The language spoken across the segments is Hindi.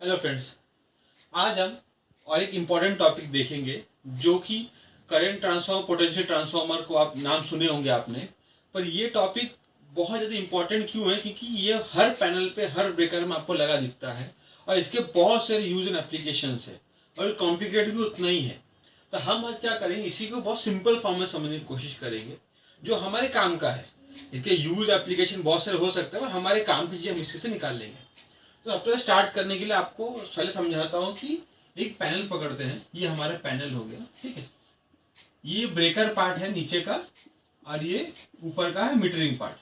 हेलो फ्रेंड्स, आज हम और एक इम्पॉर्टेंट टॉपिक देखेंगे जो कि करंट ट्रांसफॉर्मर, पोटेंशियल ट्रांसफॉर्मर को आप नाम सुने होंगे आपने। पर ये टॉपिक बहुत ज़्यादा इम्पॉर्टेंट क्यों है? क्योंकि ये हर पैनल पे, हर ब्रेकर में आपको लगा दिखता है और इसके बहुत सारे यूज एंड एप्लीकेशंस है और कॉम्प्लिकेटेड भी उतना ही है। तो हम आज क्या करेंगे, इसी को बहुत सिंपल फॉर्म में समझने की कोशिश करेंगे जो हमारे काम का है। इसके यूज एप्लीकेशन बहुत सारे हो सकते हैं, पर हमारे काम की चीज़ हम इससे निकाल लेंगे। तो अब तो स्टार्ट करने के लिए आपको पहले समझाता हूँ कि एक पैनल पकड़ते हैं। ये हमारा पैनल हो गया, ठीक है। ये ब्रेकर पार्ट है नीचे का और ये ऊपर का है मीटरिंग पार्ट,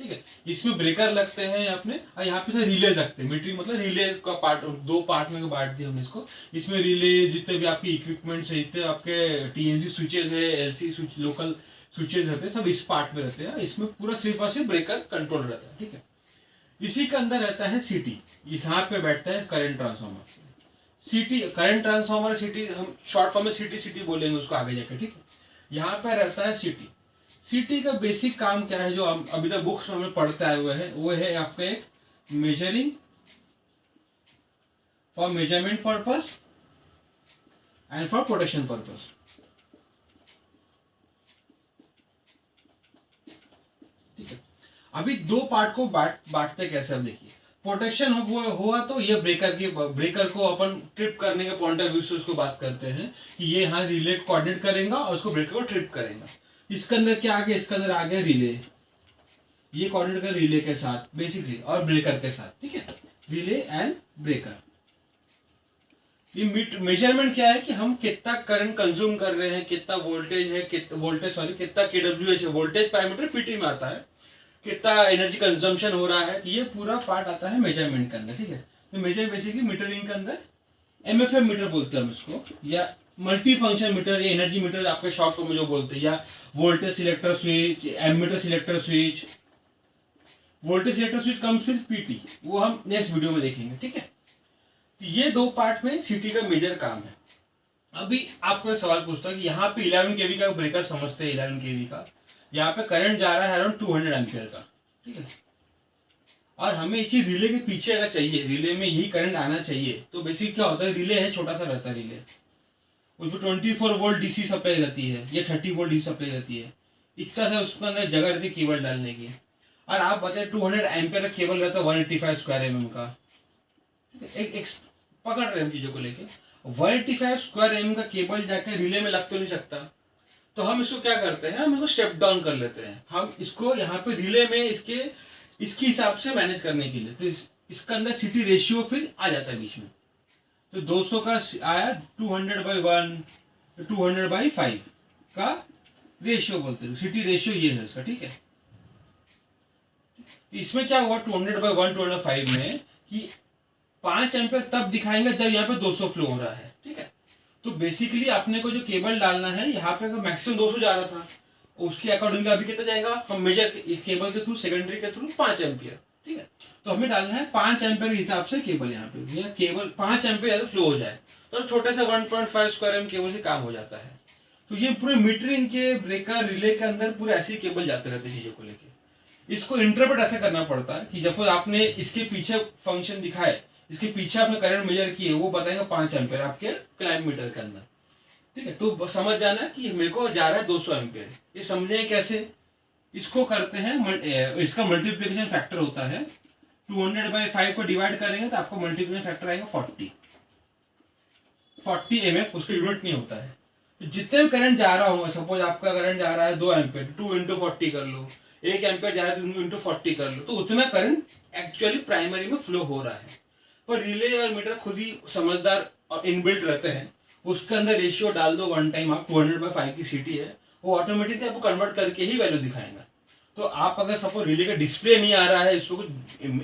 ठीक है। इसमें ब्रेकर लगते हैं अपने और यहाँ पे से रिले लगते हैं। मीटरिंग मतलब रिले का पार्ट, दो पार्ट में बांट दिया हमने इसको। इसमें रिले, जितने भी आपके इक्विपमेंट्स है, जितने आपके टीएनसी स्विचेज है, एलसी स्विच, लोकल स्विचेज रहते हैं, सब इस पार्ट में रहते हैं। इसमें पूरा सिर्फ और सिर्फ ब्रेकर कंट्रोल रहता है, ठीक है। इसी के अंदर रहता है सीटी, यहाँ पे बैठता है करंट ट्रांसफार्मर। सीटी करंट ट्रांसफार्मर, सीटी हम शॉर्ट फॉर्म में सीटी सीटी बोलेंगे उसको आगे जाकर, ठीक है। यहाँ पे रहता है सीटी। सीटी का बेसिक काम क्या है, जो हम अभी तक बुक्स में हमें पढ़ते आए हुए हैं, वो है आपका एक measuring for measurement purpose and for protection purpose, ठीक है। अभी दो पार्ट को बांटते कैसे, अब देखिए। प्रोटेक्शन हुआ तो ये ब्रेकर को अपन ट्रिप करने के पॉइंट ऑफ व्यू से उसको बात करते हैं कि ये यहाँ रिले कोऑर्डिनेट करेगा और उसको ब्रेकर को ट्रिप करेगा। इसके अंदर क्या आ गया, इसके अंदर आ गया रिले। ये कोऑर्डिनेट कर रिले के साथ बेसिकली और ब्रेकर के साथ, ठीक है। Relay and breaker. ये मेजरमेंट क्या है कि हम कितना करंट कंज्यूम कर रहे हैं, कितना वोल्टेज है, कितना केडब्ल्यूएच है, वोल्टेज पैरामीटर पीटी में आता है, कितना एनर्जी कंजम्पशन हो रहा है। ये पूरा पार्ट आता है मेजरमेंट के अंदर, ठीक है। तो मेजर बेसिकली मीटरिंग के अंदर एमएफएम मीटर बोलते हैं हम इसको, या मल्टी फंक्शन मीटर, या एनर्जी मीटर आपके शॉर्ट फॉर्म में जो बोलते हैं, या voltage selector switch, ammeter selector switch. Voltage selector switch comes with PT, वो हम नेक्स्ट वीडियो में देखेंगे, ठीक है। ये दो पार्ट में सीटी का मेजर काम है। अभी आपको एक सवाल पूछता है कि यहाँ पे 11 केवी का ब्रेकर समझते हैं, 11 केवी का यहाँ पे करंट जा रहा है अराउंड 200 एम्पियर का, ठीक है। और हमें ये चीज रिले के पीछे अगर चाहिए, रिले में यही करंट आना चाहिए, तो बेसिक क्या होता है, रिले है छोटा सा रहता है रिले, उसमें 24 वोल्ट डीसी सप्लाई रहती है, या 30 वोल्ट डीसी सप्लाई रहती है। इतना सा उसके अंदर जगह रहती है केबल डालने की। और आप बताए 200 एम्पियर का केबल रहता है 185 स्क्वायर एमएम का। एक पकड़ रहे हैं चीजों को लेके। 185 स्क्वायर एमएम का केबल जाके रिले में लग तो नहीं सकता। तो हम इसको क्या करते हैं, हम इसको स्टेप डाउन कर लेते हैं। हम इसको यहाँ पे रिले में इसके हिसाब से मैनेज करने के लिए, तो इसका अंदर सिटी रेशियो फिर आ जाता है बीच में। तो 200 का आया 200/1, 200/5 का रेशियो बोलते हैं, सिटी रेशियो ये है इसका, ठीक है। इसमें क्या हुआ 200/1, 205 में कि 5 एम्पियर तब दिखाएंगे जब यहाँ पे 200 फ्लो हो रहा है, ठीक है। तो बेसिकली अपने को जो केबल डालना है, यहाँ पे मैक्सिमम 200 जा रहा था, उसके अकॉर्डिंगली अभी कितना जाएगा, हम मेजर केबल के थ्रू, सेकेंडरी के थ्रू 5 एम्पियर, ठीक है। तो हमें डालना है 5 एम्पियर के हिसाब से केबल, यहाँ पे या केबल 5 एम्पियर ज्यादा फ्लो हो जाए, तो छोटे से 1.5 स्क्वायर एम केबल से काम हो जाता है। तो ये पूरे मीटरिंग के ब्रेकर रिले के अंदर पूरे ऐसे केबल जाते रहते हैं चीजों को लेके। इसको इंटरप्रेट ऐसा करना पड़ता है कि जब आपने इसके पीछे फंक्शन दिखाए, इसके पीछे आपने करंट मेजर किए, वो बताएगा 5 एम्पियर आपके क्लाइंब मीटर के अंदर, ठीक है। तो समझ जाना कि मेरे को जा रहा है 200 एम्पियर। ये समझे कैसे, इसको करते हैं, इसका मल्टीप्लिकेशन फैक्टर होता है 200/5 को डिवाइड करेंगे तो आपको मल्टीप्लिकेशन फैक्टर आएगा 40 एमएफ, उसका यूनिट नहीं होता है। तो जितने भी करंट जा रहा होगा, सपोज आपका करंट जा रहा है 2 एम्पियर, 2 × 40 कर लो, 1 एम्पियर जा रहा है 2 × 40 कर लो, तो उतना करंट एक्चुअली प्राइमरी में फ्लो हो रहा है। पर रिले और मीटर खुद ही समझदार और इनबिल्ट रहते हैं, उसके अंदर रेशियो डाल दो वन टाइम, आप 200/5 की सीटी है, वो ऑटोमेटिकली आपको कन्वर्ट करके ही वैल्यू दिखाएगा। तो आप अगर सपोज रिले का डिस्प्ले नहीं आ रहा है, इसको कुछ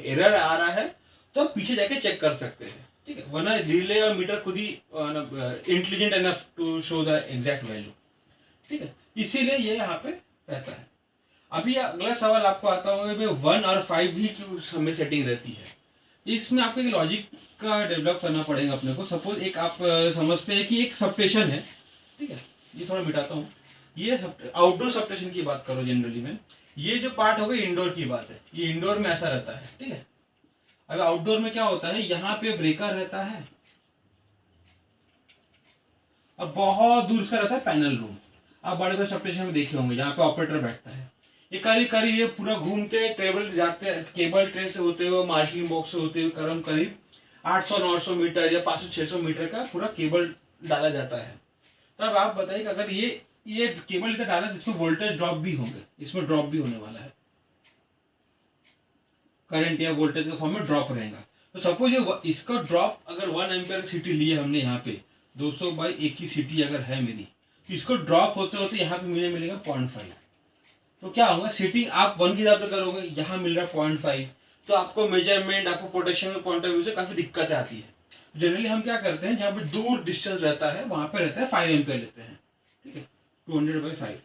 एरर आ रहा है, तो आप पीछे जाके चेक कर सकते हैं, ठीक है। वरना रिले और मीटर खुद ही intelligent enough to show the exact value, ठीक है। इसीलिए ये यहाँ पे रहता है। अभी अगला सवाल आपको आता होगा भाई 1 और 5 भी क्यों हमें सेटिंग रहती है। इसमें आपको एक लॉजिक का डेवलप करना पड़ेगा अपने को। सपोज एक आप समझते हैं कि एक सबस्टेशन है, ठीक है। ये थोड़ा मिटाता हूँ। ये आउटडोर सबस्टेशन की बात करो जनरली में, ये जो पार्ट हो गई इंडोर की बात है, ये इंडोर में ऐसा रहता है, ठीक है। अब आउटडोर में क्या होता है, यहाँ पे ब्रेकर रहता है, अब बहुत दूर इसका रहता है पैनल रूम। आप बड़े बड़े सबस्टेशन में देखे होंगे जहाँ पे ऑपरेटर बैठता है, ये करीब करीब ये पूरा घूमते ट्रेवल जाते केबल ट्रे से होते हुए मार्शलिंग बॉक्स से होते हुए करीब करीब 800-900 मीटर या 500-600 मीटर का पूरा केबल डाला जाता है। तब आप बताइए कि अगर ये केबल इधर डाला तो इसमें वोल्टेज ड्रॉप भी होंगे, इसमें ड्रॉप भी होने वाला है, करंट या वोल्टेज के फॉर्म में ड्रॉप रहेगा। तो सपोज ये इसका ड्रॉप अगर 1 एम्पियर की सिटी ली है हमने यहाँ पे 200/1 की सिटी अगर है मेरी, तो इसको ड्रॉप होते होते यहाँ पे मुझे मिलेगा 0.5। तो क्या होगा, सेटिंग आप 1 के हिसाब से करोगे, यहाँ मिल रहा है 0.5, तो आपको मेजरमेंट, आपको प्रोटेक्शन के पॉइंट ऑफ व्यू से काफी दिक्कतें आती है। जनरली हम क्या करते हैं, जहाँ पे दूर डिस्टेंस रहता है वहां पे रहता है 5 एम्पियर लेते हैं, ठीक है, 200/5,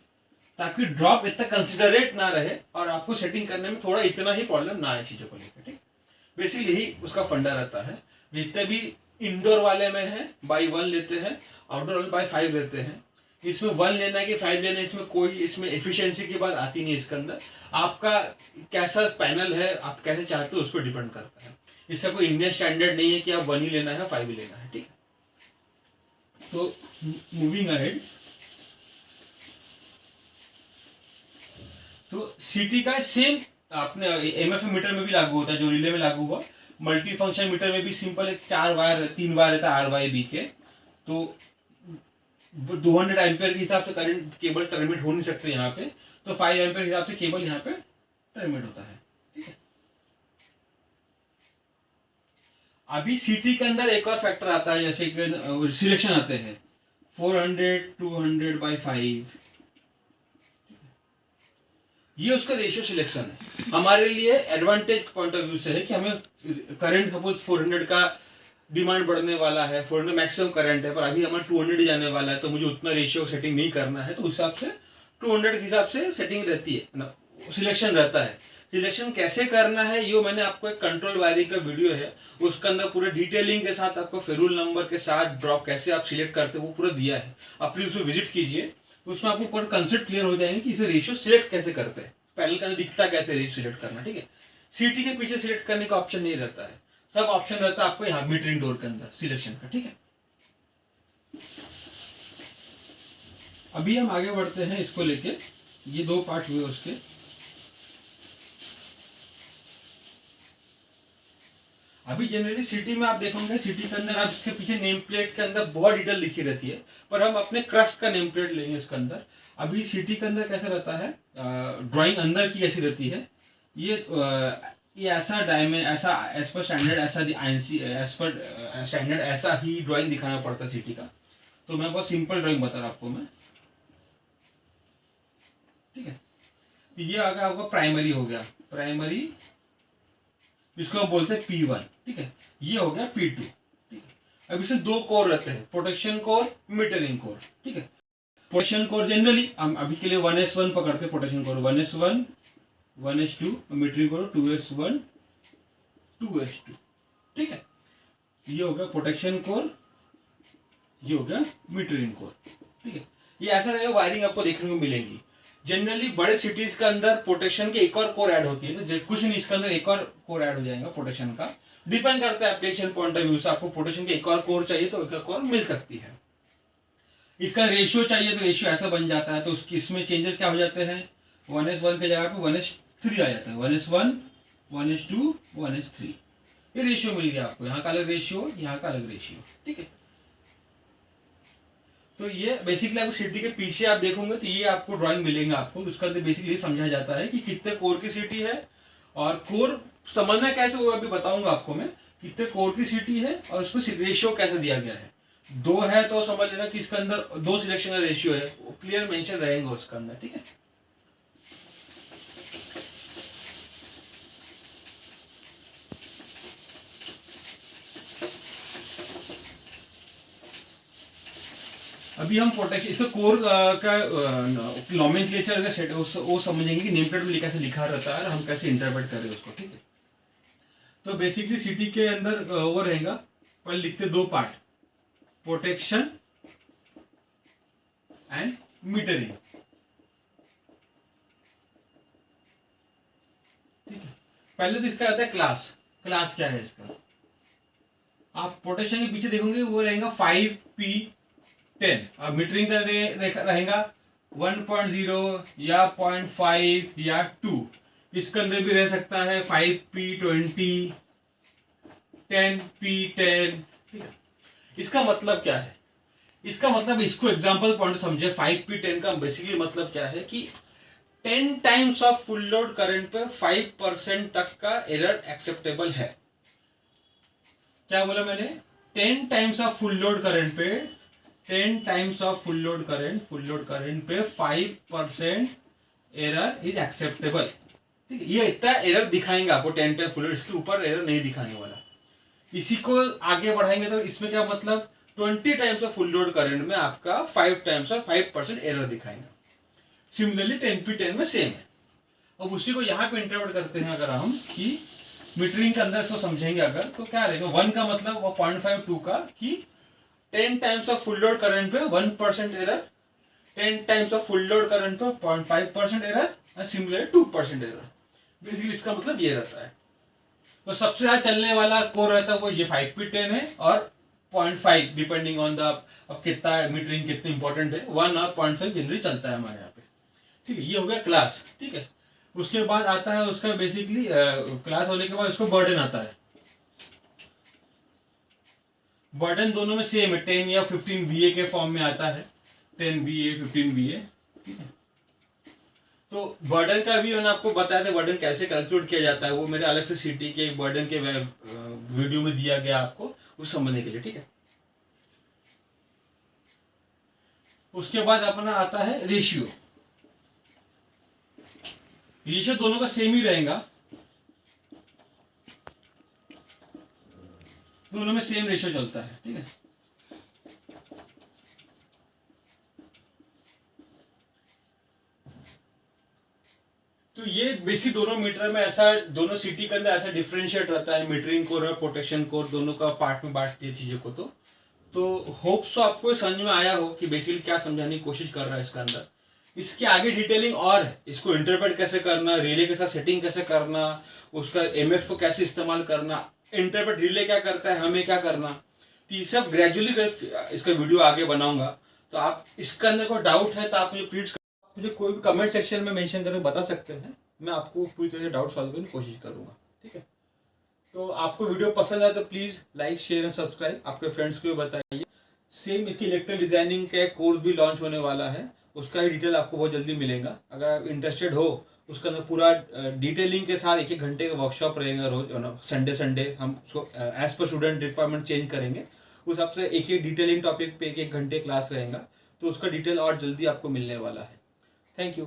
ताकि ड्रॉप इतना कंसिडरेट ना रहे और आपको सेटिंग करने में थोड़ा इतना ही प्रॉब्लम ना आए चीजों को लेकर। ठीक, बेसिकली यही उसका फंडा रहता है। जितने भी इंडोर वाले में है बाई 1 लेते हैं, आउटडोर वाले बाई 5 लेते हैं। इसमें 1 लेना है कि 5 लेना है, इसमें कोई इसमें एफिशिएंसी की बात आती नहीं। इसके अंदर आपका कैसा पैनल है, आप कैसे चाहते हो उस पर डिपेंड करता है। इसका कोई इंडियन स्टैंडर्ड नहीं है कि आप 1 ही लेना है 5 ही लेना है। ठीक है, तो मूविंग अहेड, तो सीटी का सेम आपने एमएफएम मीटर में भी लागू होता है, जो रिले में लागू हुआ। मल्टी फंक्शन मीटर में भी सिंपल एक 3 वायर रहता है RYB के, तो 200 एम्पियर के हिसाब से करंट केबल टर्मिनेट हो नहीं सकते यहाँ पे, तो 5 एम्पियर के हिसाब से केबल यहाँ पे टर्मिनेट होता है। ठीक है, अभी सीटी के अंदर एक और फैक्टर आता है, जैसे सिलेक्शन आते हैं 400 200/5, ये उसका रेशियो सिलेक्शन है। हमारे लिए एडवांटेज पॉइंट ऑफ व्यू से है कि हमें करंट सपोज 400 का डिमांड बढ़ने वाला है, 400 मैक्सिमम करंट है, पर अभी हमारा 200 ही जाने वाला है, तो मुझे उतना रेशियो सेटिंग नहीं करना है, तो उस हिसाब से 200 के हिसाब से सेटिंग रहती है ना, सिलेक्शन रहता है। सिलेक्शन कैसे करना है ये मैंने आपको एक कंट्रोल वायरिंग का वीडियो है, उसके अंदर पूरे डिटेलिंग के साथ आपको फेरूल नंबर के साथ ड्रॉप कैसे आप सिलेक्ट करते हो वो पूरा दिया है। आप प्लीज उसको विजिट कीजिए, उसमें आपको पूरा कंसेप्ट क्लियर हो जाएंगे कि इसे रेशियो सिलेक्ट कैसे करते हैं, पैनल का दिखता कैसे रेशियो सिलेक्ट करना। ठीक है, सीटी के पीछे सिलेक्ट करने का ऑप्शन नहीं रहता है, सब ऑप्शन रहता है आपको यहाँ मीटरिंग डोर के अंदर सिलेक्शन का। ठीक है, अभी हम आगे बढ़ते हैं इसको लेके, ये 2 पार्ट हुए उसके। अभी जनरली सिटी में आप देखोगे, सिटी के अंदर आप इसके पीछे नेम प्लेट के अंदर बहुत डिटेल लिखी रहती है, पर हम अपने क्रस्ट का नेम प्लेट लेंगे इसके अंदर। अभी सिटी के अंदर कैसा रहता है, ड्राइंग अंदर की ऐसी रहती है, ये ऐसा डायमेंशन, ऐसा एज पर स्टैंडर्ड, ऐसा एज पर स्टैंडर्ड ऐसा ही ड्राइंग दिखाना पड़ता है सिटी का। तो मैं बहुत सिंपल ड्राइंग बता रहा आपको मैं। ठीक है, ये आ गया आपका प्राइमरी हो गया, प्राइमरी इसको हम बोलते हैं P1। ठीक है, ये हो गया P2। ठीक है, अब इसमें 2 कोर रहते हैं, प्रोटेक्शन कोर, मीटरिंग कोर। ठीक है, प्रोटेक्शन कोर जनरली हम अभी के लिए 1S1 पकड़ते हैं, protection core 1S1 1S2, metering core 2S1 2S2। ठीक है, ये हो गया प्रोटेक्शन कोर, ये हो गया मीटरिंग कोर। ठीक है, ये ऐसा रहेगा, वायरिंग आपको देखने को मिलेगी। जनरली बड़े सिटीज के अंदर प्रोटेक्शन की एक और कोर ऐड होती है, तो कुछ नहीं, इसके अंदर एक और कोर ऐड हो जाएगा प्रोटेक्शन का। डिपेंड करता है एप्लीकेशन पॉइंट ऑफ व्यू से, आपको प्रोटेक्शन की एक और कोर चाहिए तो एक और कोर मिल सकती है। इसका रेशियो चाहिए तो रेशियो ऐसा बन जाता है, तो उसकी इसमें चेंजेस क्या हो जाते हैं, 1S1 के जगह पे 1S3 आ जाता है, 1S1 1S2 1S3, ये रेशियो मिल गया आपको, यहाँ का अलग रेशियो, यहाँ का अलग रेशियो। ठीक है, तो ये बेसिकली आपको सिटी के पीछे आप देखोगे तो ये आपको ड्राइंग मिलेंगे आपको, उसका अंदर बेसिकली ये समझाया जाता है कि कितने कोर की सिटी है, और कोर समझना कैसे वो अभी बताऊंगा आपको मैं, कितने कोर की सिटी है और उसमें रेशियो कैसे दिया गया है। 2 है तो समझ लेना कि इसके अंदर 2 सिलेक्शन का रेशियो है, क्लियर मेंशन रहेंगे उसके अंदर। ठीक है, अभी हम प्रोटेक्शन इसका कोर का नॉमेनक्लेचर का सेट वो समझेंगे कि नेम प्लेट में कैसे लिखा रहता है और हम कैसे इंटरप्रेट करें उसको। ठीक है, तो बेसिकली सिटी के अंदर वो रहेगा, पर लिखते 2 पार्ट, प्रोटेक्शन एंड मीटरिंग। ठीक है, पहले तो इसका आता है क्लास, क्लास क्या है इसका, आप पोटेंशियल के पीछे देखोगे वो रहेगा 5P10, और मीटरिंग का रहेगा 1.0 या 0.5 या 2, इसके अंदर भी रह सकता है 5P20, 10P10, ठीक है। इसका मतलब क्या है, इसका मतलब इसको एग्जांपल पॉइंट समझे। 5P10 का बेसिकली मतलब क्या है कि 10 times of full load current पे 5% तक का एरर एक्सेप्टेबल है। क्या बोला मैंने, 10 times of full load current पे 10 times of full load current पे 5% एरर इज एक्सेप्टेबल, ठीक है। ये इतना एरर दिखाएंगे आपको 10 टाइम फुल लोड, इसके ऊपर एरर नहीं दिखाने वाला। इसी को आगे बढ़ाएंगे तो इसमें क्या मतलब 20 times of full load current में आपका 5 टाइम्स ऑफ 5% एरर दिखाएंगे। सिमिलरली 10P10 में सेम है। अब उसी को यहाँ पे इंटरप्रेट करते हैं अगर हम कि मीटरिंग के अंदर इसको समझेंगे अगर, तो क्या रहेगा 1 का मतलब वो 0.5, 2 का कि 10 times of full load current पे 1% error, 10 times of full load current पे 0.5% एरर, और सिमिलरली 2% एरर। बेसिकली इसका मतलब ये रहता है। तो सबसे ज्यादा चलने वाला कोर रहता है वो ये 5P10 है, और 0.5 डिपेंडिंग ऑन द अब कितना मीटरिंग कितनी इंपॉर्टेंट है, 1 और 0.5 जनरली चलता है हमारे यहाँ पे, ठीक है। ये हो गया क्लास, ठीक है। उसके बाद आता है उसका बेसिकली क्लास होने के बाद उसको बर्डन आता है। बर्डन दोनों में सेम है, 10 या 15 VA के फॉर्म में आता है, 10 VA 15 VA, ठीक है। तो बर्डन का भी मैंने आपको बताया था, बर्डन कैसे कैलकुलेट किया जाता है वो मेरे अलग से सीटी के एक बर्डन के वीडियो में दिया गया आपको उस समझने के लिए, ठीक है। उसके बाद अपना आता है रेशियो। रेशियो दोनों का सेम ही रहेगा, दोनों में सेम रेशियो चलता है, ठीक है। तो ये बेसिक दोनों मीटर में ऐसा, दोनों सिटी के अंदर ऐसा डिफरेंशिएट रहता है, मीटरिंग कोर और प्रोटेक्शन कोर दोनों का पार्ट में बांटती है चीजों को। तो होप सो आपको समझ में आया हो कि बेसिकली क्या समझाने की कोशिश कर रहा है इसके अंदर। इसके आगे डिटेलिंग और है, इसको इंटरप्रेट कैसे करना, रिले के साथ सेटिंग कैसे करना, उसका एमएफ को कैसे इस्तेमाल करना, इंटरप्रेट रिले क्या करता है, हमें क्या करना, तो ये सब ग्रेजुअली इसका वीडियो आगे बनाऊंगा। तो आप इसके अंदर कोई डाउट है तो आप मुझे प्लीज मुझे कोई भी कमेंट सेक्शन में मेंशन करके बता सकते हैं, मैं आपको पूरी तरह से डाउट सॉल्व करने की कोशिश करूंगा, ठीक है। तो आपको वीडियो पसंद आए तो please like share and subscribe, आपके फ्रेंड्स को भी बताइए। सेम इसकी इलेक्ट्रिकल डिजाइनिंग का कोर्स भी लॉन्च होने वाला है, उसका ही डिटेल आपको बहुत जल्दी मिलेगा। अगर आप इंटरेस्टेड हो उसका अंदर पूरा डिटेलिंग के साथ 1-1 घंटे का वर्कशॉप रहेगा रोज, संडे हम उसको as per student requirement change करेंगे, उस हिसाब से 1-1 डिटेलिंग टॉपिक पे 1-1 घंटे क्लास रहेगा, तो उसका डिटेल और जल्दी आपको मिलने वाला है। Thank you.